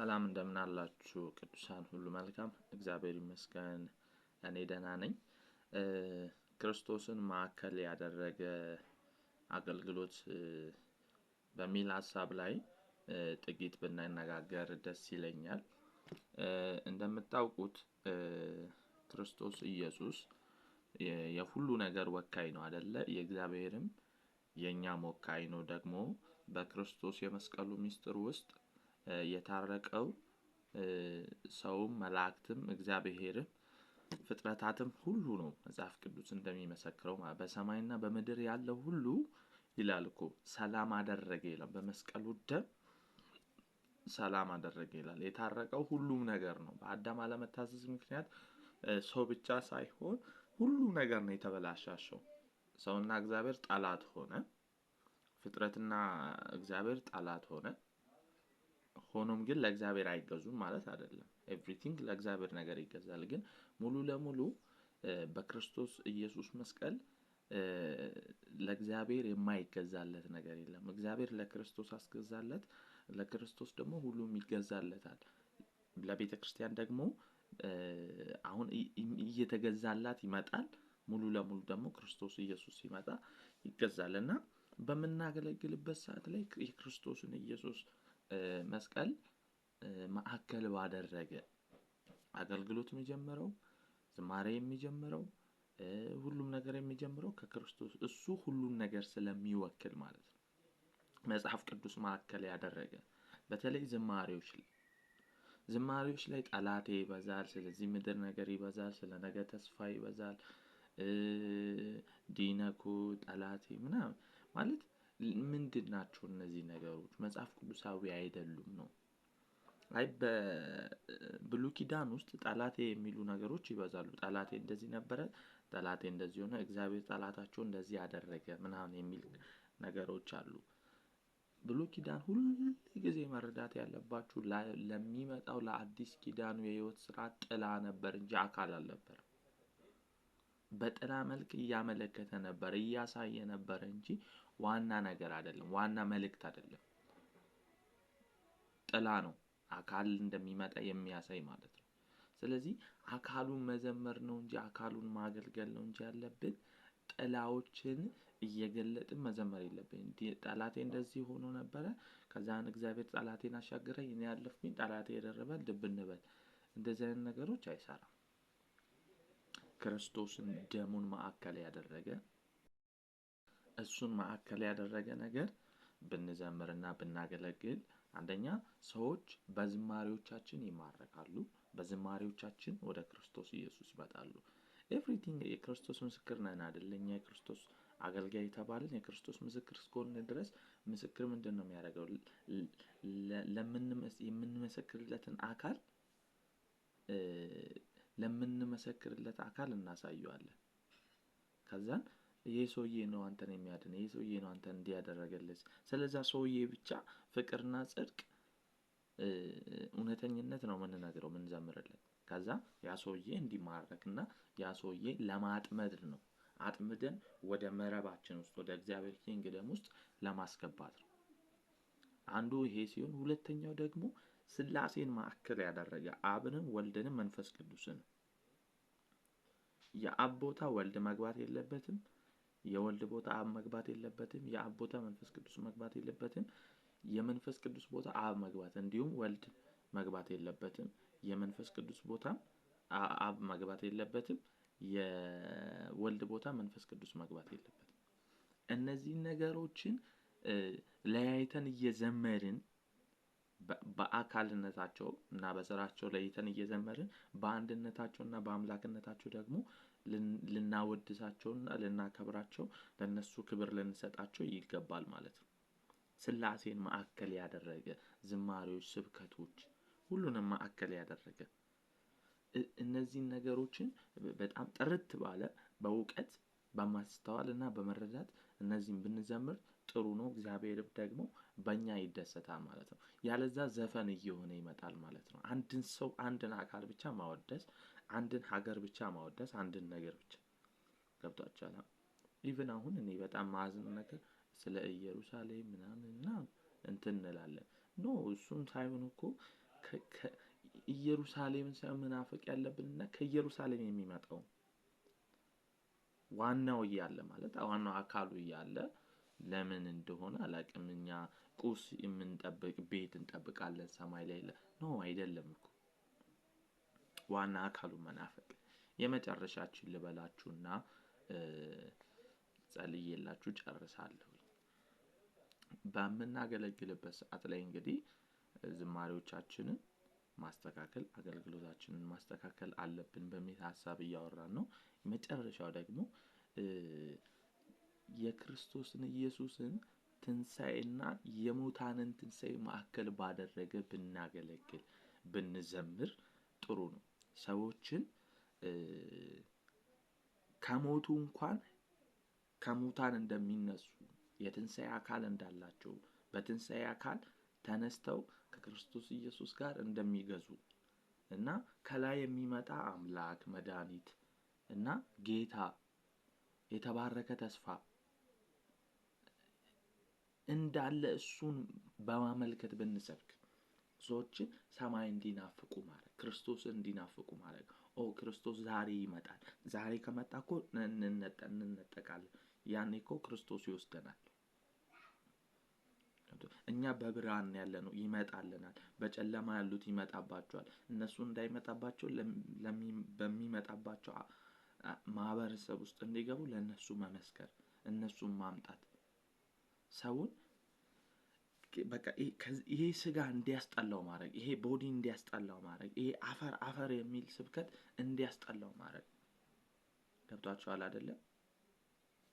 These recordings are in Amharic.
ሰላም እንደምን አላችሁ ቅዱሳን ሁሉ መልካም እግዚአብሔር ይመስገን እኔ ደህና ነኝ። ክርስቶስን ማዕከል ያደረገ አገልግሎት በሚል ሀሳብ ላይ ጥቂት ብንነጋገር ደስ ይለኛል። እንደምታውቁት ክርስቶስ ኢየሱስ የሁሉ ነገር ወካይ ነው አይደለ? የእግዚአብሔርም የኛም ወካይ ነው። ደግሞ በክርስቶስ የመስቀሉ ምስጢር ውስጥ የታረቀው ሰውም መላእክትም እግዚአብሔርም ፍጥረታትም ሁሉ ነው። መጽሐፍ ቅዱስ እንደሚመሰክረው በሰማይና በምድር ያለው ሁሉ ይላል እኮ ሰላም አደረገ ይላል። በመስቀሉ ደም ሰላም አደረገ ይላል። የታረቀው ሁሉም ነገር ነው። በአዳም አለመታዘዝ ምክንያት ሰው ብቻ ሳይሆን ሁሉ ነገር ነው የተበላሻሸው። ሰውና እግዚአብሔር ጠላት ሆነ። ፍጥረትና እግዚአብሔር ጠላት ሆነ። ሆኖም ግን ለእግዚአብሔር አይገዙም ማለት አይደለም። ኤቭሪቲንግ ለእግዚአብሔር ነገር ይገዛል። ግን ሙሉ ለሙሉ በክርስቶስ ኢየሱስ መስቀል ለእግዚአብሔር የማይገዛለት ነገር የለም። እግዚአብሔር ለክርስቶስ አስገዛለት፣ ለክርስቶስ ደግሞ ሁሉም ይገዛለታል። ለቤተክርስቲያን ደግሞ አሁን እየተገዛላት ይመጣል። ሙሉ ለሙሉ ደግሞ ክርስቶስ ኢየሱስ ሲመጣ ይገዛልና በምናገለግልበት ሰዓት ላይ የክርስቶስን ኢየሱስ መስቀል ማዕከል ባደረገ አገልግሎት የሚጀምረው ዝማሬ የሚጀምረው ሁሉም ነገር የሚጀምረው ከክርስቶስ እሱ ሁሉን ነገር ስለሚወክል ማለት ነው። መጽሐፍ ቅዱስ ማዕከል ያደረገ በተለይ ዝማሬዎች ላይ ጠላቴ ይበዛል፣ ስለዚህ ምድር ነገር ይበዛል፣ ስለ ነገ ተስፋ ይበዛል፣ ዲነኩ ጠላቴ ምናምን ማለት ምንድን ናቸው እነዚህ ነገሮች? መጽሐፍ ቅዱሳዊ አይደሉም ነው። አይ በብሉይ ኪዳን ውስጥ ጠላቴ የሚሉ ነገሮች ይበዛሉ። ጠላቴ እንደዚህ ነበረ፣ ጠላቴ እንደዚህ ሆነ፣ እግዚአብሔር ጠላታቸው እንደዚህ ያደረገ ምናምን የሚል ነገሮች አሉ። ብሉይ ኪዳን ሁል ጊዜ መረዳት ያለባችሁ ለሚመጣው ለአዲስ ኪዳኑ የህይወት ስርዓት ጥላ ነበር እንጂ አካል አልነበረም። በጥላ መልክ እያመለከተ ነበር፣ እያሳየ ነበር እንጂ ዋና ነገር አይደለም፣ ዋና መልእክት አይደለም። ጥላ ነው፣ አካል እንደሚመጣ የሚያሳይ ማለት ነው። ስለዚህ አካሉን መዘመር ነው እንጂ አካሉን ማገልገል ነው እንጂ ያለብን ጥላዎችን እየገለጥን መዘመር የለብንም። ጠላቴ እንደዚህ ሆኖ ነበረ፣ ከዛን እግዚአብሔር ጠላቴን አሻገረኝ፣ እኔ ያለፍኩኝ፣ ጠላቴ የደረበል ድብ እንበል። እንደዚህ አይነት ነገሮች አይሰራም። ክርስቶስን ደሙን ማዕከል ያደረገ እሱን ማዕከል ያደረገ ነገር ብንዘምርና ብናገለግል አንደኛ ሰዎች በዝማሬዎቻችን ይማረካሉ፣ በዝማሬዎቻችን ወደ ክርስቶስ ኢየሱስ ይመጣሉ። ኤቭሪቲንግ የክርስቶስ ምስክር ነን አይደል? እኛ የክርስቶስ አገልጋይ የተባልን የክርስቶስ ምስክር እስከሆንን ድረስ ምስክር ምንድነው የሚያደርገው? የምንመሰክርለትን አካል ለምንመሰክርለት አካል እናሳየዋለን። ከዛን ይሄ ሰውዬ ነው አንተን የሚያድን፣ ይሄ ሰውዬ ነው አንተን እንዲያደርግልህ፣ ስለዛ ሰውዬ ብቻ ፍቅርና ጽድቅ እውነተኝነት ነው የምንነግረው የምንዘምርለት። ከዛ ያ ሰውዬ እንዲማረክና ያ ሰውዬ ለማጥመድ ነው፣ አጥምደን ወደ መረባችን ውስጥ ወደ እግዚአብሔር ኪንግደም ውስጥ ለማስገባት ነው። አንዱ ይሄ ሲሆን፣ ሁለተኛው ደግሞ ስላሴን ማዕከል ያደረገ አብንም ወልድንም መንፈስ ቅዱስን የአብ ቦታ ወልድ መግባት የለበትም፣ የወልድ ቦታ አብ መግባት የለበትም፣ የአብ ቦታ መንፈስ ቅዱስ መግባት የለበትም፣ የመንፈስ ቅዱስ ቦታ አብ መግባት እንዲሁም ወልድ መግባት የለበትም፣ የመንፈስ ቅዱስ ቦታ አብ መግባት የለበትም፣ የወልድ ቦታ መንፈስ ቅዱስ መግባት የለበትም። እነዚህን ነገሮችን ለያይተን እየዘመርን በአካልነታቸው እና በስራቸው ለይተን እየዘመርን በአንድነታቸውና በአምላክነታቸው ደግሞ ልናወድሳቸውና ልናከብራቸው ለነሱ ክብር ልንሰጣቸው ይገባል ማለት ነው። ስላሴን ማዕከል ያደረገ ዝማሬዎች፣ ስብከቶች ሁሉንም ማዕከል ያደረገ እነዚህን ነገሮችን በጣም ጥርት ባለ በእውቀት በማስተዋልና በመረዳት እነዚህን ብንዘምር ጥሩ ነው። እግዚአብሔርም ደግሞ በእኛ ይደሰታል ማለት ነው። ያለዛ ዘፈን እየሆነ ይመጣል ማለት ነው። አንድን ሰው አንድን አካል ብቻ ማወደስ፣ አንድን ሀገር ብቻ ማወደስ፣ አንድን ነገር ብቻ ገብቷችኋል? ኢቭን አሁን እኔ በጣም ማዝነው ነገር ስለ ኢየሩሳሌም ምናምን እንትን እንላለን። ኖ እሱን ሳይሆን እኮ ኢየሩሳሌምን ሳይሆን መናፈቅ ያለብንና ከኢየሩሳሌም የሚመጣው ዋናው እያለ ማለት ዋናው አካሉ እያለ ለምን እንደሆነ አላውቅም። እኛ ቁስ የምንጠብቅ ቤት እንጠብቃለን ሰማይ ላይ ኖ አይደለም እኮ ዋና አካሉን መናፈቅ። የመጨረሻችን ልበላችሁና ጸልዬላችሁ ጨርሳለሁ። በምናገለግልበት ሰዓት ላይ እንግዲህ ዝማሬዎቻችንን ማስተካከል አገልግሎታችንን ማስተካከል አለብን በሚል ሐሳብ እያወራን ነው። መጨረሻው ደግሞ የክርስቶስን ኢየሱስን ትንሣኤና የሙታንን ትንሣኤ ማዕከል ባደረገ ብናገለግል ብንዘምር ጥሩ ነው። ሰዎችን ከሞቱ እንኳን ከሙታን እንደሚነሱ የትንሣኤ አካል እንዳላቸው በትንሣኤ አካል ተነስተው ከክርስቶስ ኢየሱስ ጋር እንደሚገዙ እና ከላይ የሚመጣ አምላክ መድኃኒት እና ጌታ የተባረከ ተስፋ እንዳለ እሱን በማመልከት ብንሰብክ ሰዎችን ሰማይ እንዲናፍቁ ማድረግ ክርስቶስን እንዲናፍቁ ማድረግ። ክርስቶስ ዛሬ ይመጣል። ዛሬ ከመጣ እኮ እንነጠቃለን። ያኔ እኮ ክርስቶስ ይወስደናል። እኛ በብርሃን ያለነው ይመጣልናል። በጨለማ ያሉት ይመጣባቸዋል። እነሱ እንዳይመጣባቸው በሚመጣባቸው ማህበረሰብ ውስጥ እንዲገቡ ለነሱ መመስከር እነሱን ማምጣት ሰውን በቃ ይሄ ስጋ እንዲያስጠላው ማድረግ ይሄ ቦዲ እንዲያስጠላው ማድረግ ይሄ አፈር የሚል ስብከት እንዲያስጠላው ማድረግ። ገብቷችኋል አይደለ?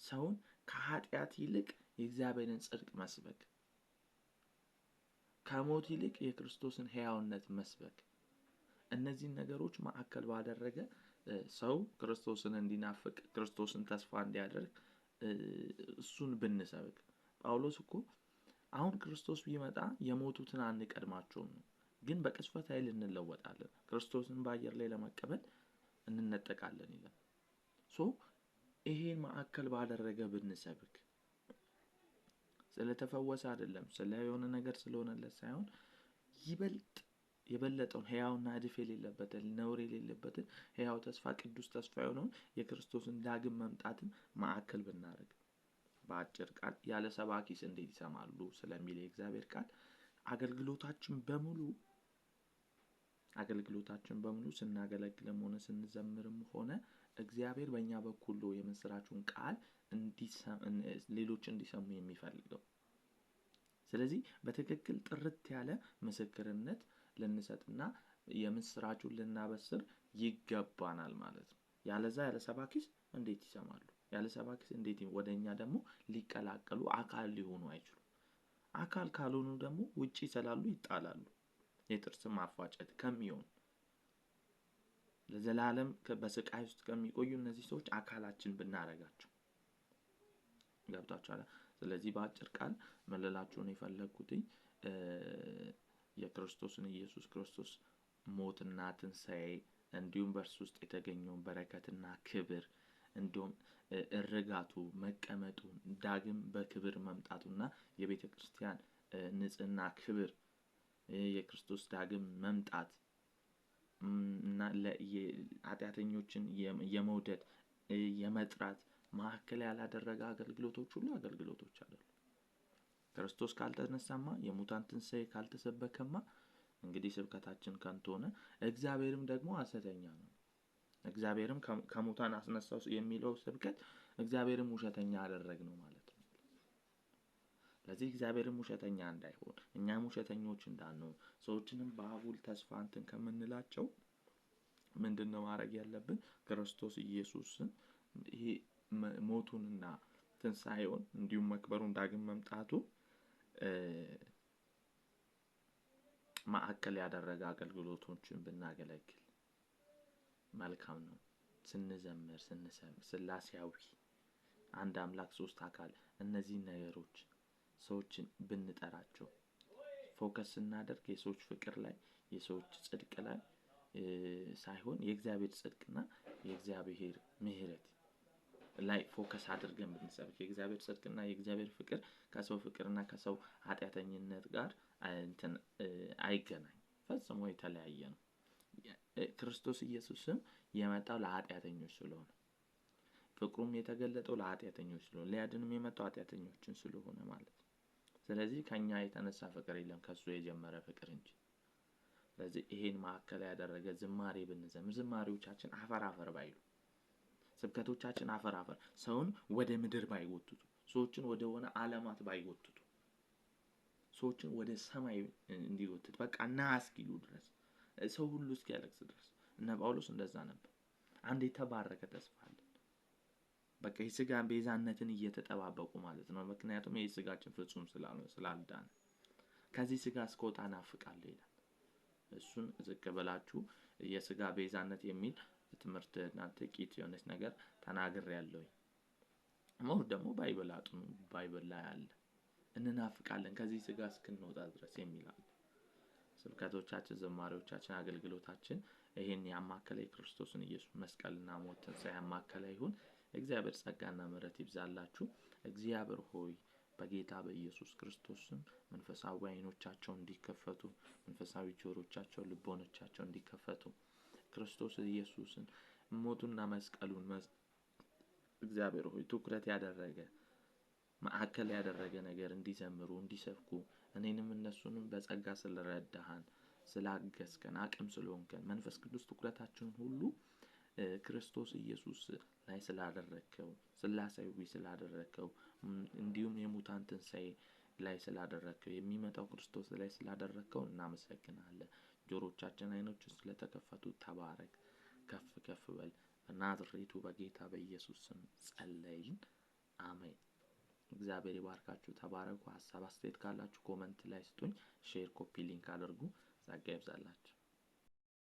ሰውን ከኃጢአት ይልቅ የእግዚአብሔርን ጽድቅ መስበክ ከሞት ይልቅ የክርስቶስን ሕያውነት መስበክ። እነዚህን ነገሮች ማዕከል ባደረገ ሰው ክርስቶስን እንዲናፍቅ ክርስቶስን ተስፋ እንዲያደርግ እሱን ብንሰብክ። ጳውሎስ እኮ አሁን ክርስቶስ ቢመጣ የሞቱትን አንቀድማቸውም ነው፣ ግን በቅጽበት ኃይል እንለወጣለን፣ ክርስቶስን በአየር ላይ ለመቀበል እንነጠቃለን ይላል። ይሄን ማዕከል ባደረገ ብንሰብክ ስለተፈወሰ አይደለም ስለ የሆነ ነገር ስለሆነለት ሳይሆን ይበልጥ የበለጠውን ሕያውና እድፍ የሌለበትን ነውር የሌለበትን ሕያው ተስፋ ቅዱስ ተስፋ የሆነውን የክርስቶስን ዳግም መምጣትን ማዕከል ብናደርግ። በአጭር ቃል ያለ ሰባኪስ እንዴት ይሰማሉ ስለሚል የእግዚአብሔር ቃል አገልግሎታችን በሙሉ ስናገለግልም ሆነ ስንዘምርም ሆነ እግዚአብሔር በእኛ በኩል የምስራቹን ቃል ሌሎች እንዲሰሙ የሚፈልገው። ስለዚህ በትክክል ጥርት ያለ ምስክርነት ልንሰጥና የምስራቹን ልናበስር ይገባናል ማለት ነው። ያለ ሰባኪስ እንዴት ይሰማሉ? ያለ ሰባኪስ እንዴት ወደኛ ደግሞ ሊቀላቀሉ አካል ሊሆኑ አይችሉም? አካል ካልሆኑ ደግሞ ውጪ ስላሉ ይጣላሉ። የጥርስ ማፋጨት ከሚሆን ለዘላለም በስቃይ ውስጥ ከሚቆዩ እነዚህ ሰዎች አካላችን ብናረጋቸው። ገብቷችኋል? ስለዚህ በአጭር ቃል መለላችሁ ነው የፈለኩት የክርስቶስን ኢየሱስ ክርስቶስ ሞትና ትንሣኤ እንዲሁም በእርሱ ውስጥ የተገኘውን በረከትና ክብር እንዲሁም እርጋቱ መቀመጡ ዳግም በክብር መምጣቱና የቤተ ክርስቲያን ንጽህና ክብር የክርስቶስ ዳግም መምጣት እና ኃጢአተኞችን የመውደድ የመጥራት ማዕከል ያላደረገ አገልግሎቶች ሁሉ አገልግሎቶች አይደሉም። ክርስቶስ ካልተነሳማ የሙታን ትንሣኤ ካልተሰበከማ እንግዲህ ስብከታችን ከንቱ ሆነ። እግዚአብሔርም ደግሞ ሐሰተኛ ነው። እግዚአብሔርም ከሙታን አስነሳው የሚለው ስብከት እግዚአብሔርም ውሸተኛ አደረግነው ማለት ነው። ስለዚህ እግዚአብሔርም ውሸተኛ እንዳይሆን እኛም ውሸተኞች እንዳንሆን ሰዎችንም በአጉል ተስፋ እንትን ከምንላቸው ምንድነው ማድረግ ያለብን? ክርስቶስ ኢየሱስን ይሄ ሞቱንና ትንሣኤውን እንዲሁም መክበሩን ዳግም መምጣቱን ማዕከል ያደረገ አገልግሎቶችን ብናገለግል መልካም ነው። ስንዘምር ስንሰብክ ሥላሴያዊ አንድ አምላክ ሶስት አካል እነዚህን ነገሮች ሰዎችን ብንጠራቸው ፎከስ ስናደርግ የሰዎች ፍቅር ላይ የሰዎች ጽድቅ ላይ ሳይሆን የእግዚአብሔር ጽድቅና የእግዚአብሔር ምሕረት ላይ ፎከስ አድርገን ብንሰብክ የእግዚአብሔር ጽድቅና የእግዚአብሔር ፍቅር ከሰው ፍቅርና ከሰው ኃጢአተኝነት ጋር አይገናኝ። ፈጽሞ የተለያየ ነው። ክርስቶስ ኢየሱስም የመጣው ለኃጢአተኞች ስለሆነ ፍቅሩም የተገለጠው ለኃጢአተኞች ስለሆነ ሊያድንም የመጣው ኃጢአተኞችን ስለሆነ ማለት ነው። ስለዚህ ከኛ የተነሳ ፍቅር የለም ከሱ የጀመረ ፍቅር እንጂ። ስለዚህ ይሄን ማዕከል ያደረገ ዝማሬ ብንዘምር ዝማሬዎቻችን አፈር ባይሉ ስብከቶቻችን አፈር ሰውን ወደ ምድር ባይጎትቱ ሰዎችን ወደ ሆነ ዓለማት ባይጎትቱ ሰዎችን ወደ ሰማይ እንዲጎትት በቃ ና እስኪሉ ድረስ ሰው ሁሉ እስኪያለቅስ ድረስ እነ ጳውሎስ እንደዛ ነበር። አንድ የተባረከ ተስፋ አለ። በቃ የሥጋን ቤዛነትን እየተጠባበቁ ማለት ነው። ምክንያቱም የሥጋችን ፍጹም ስላልዳነ ከዚህ ሥጋ እስከወጣ ናፍቃለሁ ይላል። እሱን ዝቅ ብላችሁ የሥጋ ቤዛነት የሚል ትምህርት እናንተ ጥቂት የሆነች ነገር ተናግሬያለሁ። ሞር ደግሞ ባይብል ላይ አለ እንናፍቃለን ከዚህ ሥጋ እስክንወጣ ድረስ የሚላል። ስብከቶቻችን ዝማሬዎቻችን አገልግሎታችን ይሄን ያማከለ የክርስቶስን ኢየሱስ መስቀልና ሞት ትንሣኤ ያማከለ ይሁን። እግዚአብሔር ጸጋና ምሕረት ይብዛላችሁ። እግዚአብሔር ሆይ በጌታ በኢየሱስ ክርስቶስ ስም መንፈሳዊ ዓይኖቻቸው እንዲከፈቱ መንፈሳዊ ጆሮቻቸው ልቦናቸው እንዲከፈቱ ክርስቶስ ኢየሱስን ሞቱና መስቀሉን እግዚአብሔር ሆይ ትኩረት ያደረገ ማዕከል ያደረገ ነገር እንዲዘምሩ እንዲሰብኩ እኔንም እነሱንም በጸጋ ስለረዳሃን ስላገዝከን አቅም ስለሆንከን መንፈስ ቅዱስ ትኩረታችንን ሁሉ ክርስቶስ ኢየሱስ ላይ ስላደረከው ስላሳዊ ስላደረከው እንዲሁም የሙታን ትንሣኤ ላይ ስላደረከው የሚመጣው ክርስቶስ ላይ ስላደረከው እናመሰግናለን። ጆሮቻችን ዓይኖችን ስለተከፈቱ ተባረክ። ከፍ በል በናዝሬቱ በጌታ በኢየሱስ ስም ጸለይን። አሜን። እግዚአብሔር ይባርካችሁ። ተባረኩ። ሐሳብ አስተያየት ካላችሁ ኮሜንት ላይ ስጡኝ። ሼር ኮፒ ሊንክ አድርጉ። ጸጋ ይብዛላችሁ።